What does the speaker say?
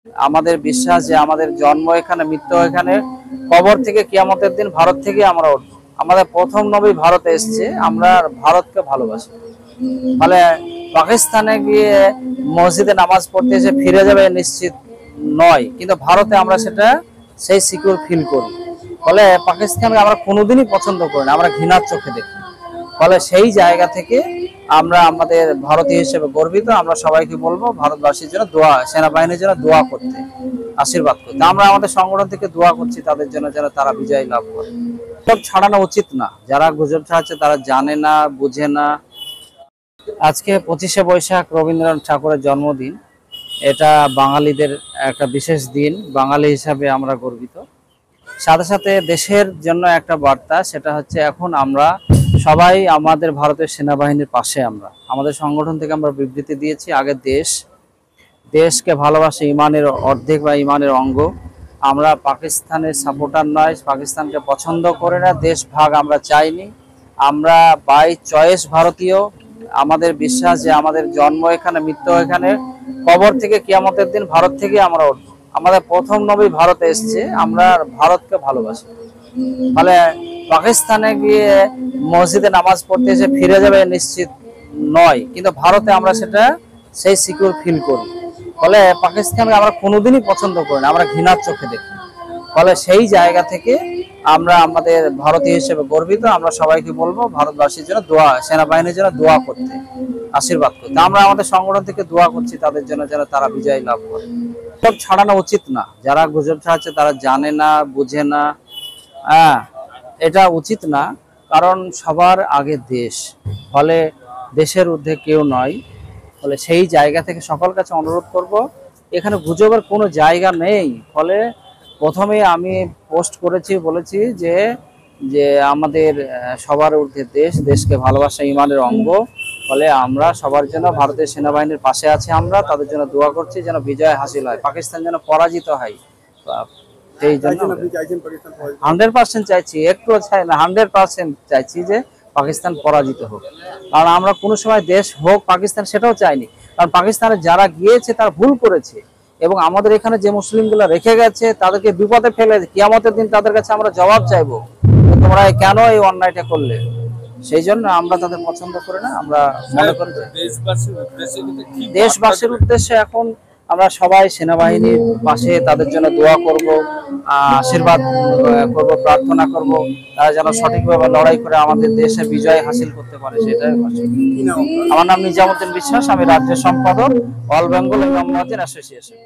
আমাদের বিশ্বাস যে আমাদের জন্ম এখানে, মৃত্যু এখানে, কবর থেকে কিয়ামতের দিন ভারত থেকে আমরা উঠবো। আমাদের প্রথম নবী ভারতে এসেছে, আমরা ভারতকে ভালোবাসি। ফলে পাকিস্তানে গিয়ে মসজিদে নামাজ পড়তে এসে ফিরে যাবে নিশ্চিত নয়, কিন্তু ভারতে আমরা সেটা সেই সিকিউর ফিল করি। ফলে পাকিস্তানকে আমরা কোনোদিনই পছন্দ করি না, আমরা ঘৃণার চোখে দেখি। ফলে সেই জায়গা থেকে আমরা আমাদের ভারতীয় হিসেবে গর্বিত। আমরা সবাইকে বলবো ভারতবাসীর জন্য দোয়া, সেনাবাহিনীর জন্য দোয়া করতে, আশীর্বাদ করতে। আমরা আমাদের সংগঠন থেকে দোয়া করছি তাদের জন্য, যেন তারা বিজয় লাভ করে। গুজব ছাড়ানো উচিত না, যারা গুজব ছাড়াচ্ছে তারা জানে না, বুঝে না। আজকে 25শে বৈশাখ রবীন্দ্রনাথ ঠাকুরের জন্মদিন। এটা বাঙালিদের একটা বিশেষ দিন, বাঙালি হিসাবে আমরা গর্বিত। সাথে সাথে দেশের জন্য একটা বার্তা, সেটা হচ্ছে এখন আমরা সবাই আমাদের ভারতের সেনাবাহিনীর পাশে। আমরা আমাদের সংগঠন থেকে আমরা বিবৃতি দিয়েছি, আগে দেশকে ভালোবাসে ইমানের অর্ধেক বা ইমানের অঙ্গ। আমরা পাকিস্তানের সাপোর্টার নয়, পাকিস্তানকে পছন্দ করে না, দেশ ভাগ আমরা চাইনি। আমরা বাই চয়েস ভারতীয়। আমাদের বিশ্বাস যে আমাদের জন্ম এখানে, মৃত্যু এখানে, কবর থেকে কিয়ামতের দিন ভারত থেকে আমরা উঠবো। আমাদের প্রথম নবী ভারতে এসেছে, আমরা ভারতকে ভালোবাসি। ফলে পাকিস্তানে গিয়ে মসজিদে নামাজ পড়তে এসে ফিরে যাবে নিশ্চিত নয়, কিন্তু ভারতে আমরা সেটা সেই সিকিউর ফিল করি। ফলে পাকিস্তানকে আমরা কোনোদিনই পছন্দ করি না, আমরা ঘৃণার চোখে দেখি। ফলে সেই জায়গা থেকে আমরা আমাদের ভারতীয় হিসেবে গর্বিত। আমরা সবাইকে বলবো ভারতবাসীর জন্য দোয়া, সেনাবাহিনীর জন্য দোয়া করতে, আশীর্বাদ করতে। আমরা আমাদের সংগঠন থেকে দোয়া করছি তাদের জন্য, যেন তারা বিজয় লাভ করে। গুজব ছাড়ানো উচিত না, যারা গুজব ছাড়াচ্ছে তারা জানে না, বুঝে না। হ্যাঁ, এটা উচিত না, কারণ সবার আগে দেশ। ফলে দেশের ঊর্ধ্বে কেউ নয়। ফলে সেই জায়গা থেকে সকল কাছে অনুরোধ করব, এখানে গুজবের কোনো জায়গা নেই। ফলে প্রথমে আমি পোস্ট করেছি, বলেছি যে যে আমাদের সবার ঊর্ধ্বে দেশ, দেশকে ভালোবাসা ইমানের অঙ্গ। ফলে আমরা সবার জন্য ভারতের সেনাবাহিনীর পাশে আছি, আমরা তাদের জন্য দোয়া করছি যেন বিজয় হাসিল হয়, পাকিস্তান যেন পরাজিত হয়। সেই জন্য 100% চাইছি, একটুও চাই না, 100% চাইছি যে পাকিস্তান পরাজিত হোক। কারণ আমরা কোনো সময় দেশ হোক পাকিস্তান সেটাও চাইনি, কারণ পাকিস্তানে যারা গিয়েছে তারা ভুল করেছে, এবং আমাদের এখানে যে মুসলিমগুলো রেখে গেছে তাদেরকে বিপদে ফেলে কিয়ামতের দিন তাদের কাছে আমরা জবাব চাইবো, তোমরা কেন এই অন্যায়টা করলে। সেই জন্য আমরা তাদের পছন্দ করি না। আমরা মনে করি দেশবাসীর উদ্দেশ্যে এখন আমরা সবাই সেনাবাহিনীর পাশে, তাদের জন্য দোয়া করব, আশীর্বাদ করব, প্রার্থনা করব, তারা যেন সঠিকভাবে লড়াই করে আমাদের দেশে বিজয় হাসিল করতে পারে, সেটাই। আমার নাম নিজামুদ্দিন বিশ্বাস, আমি রাজ্য সম্পাদক অল বেঙ্গল ইমাম মুয়াজ্জিন অ্যাসোসিয়েশন।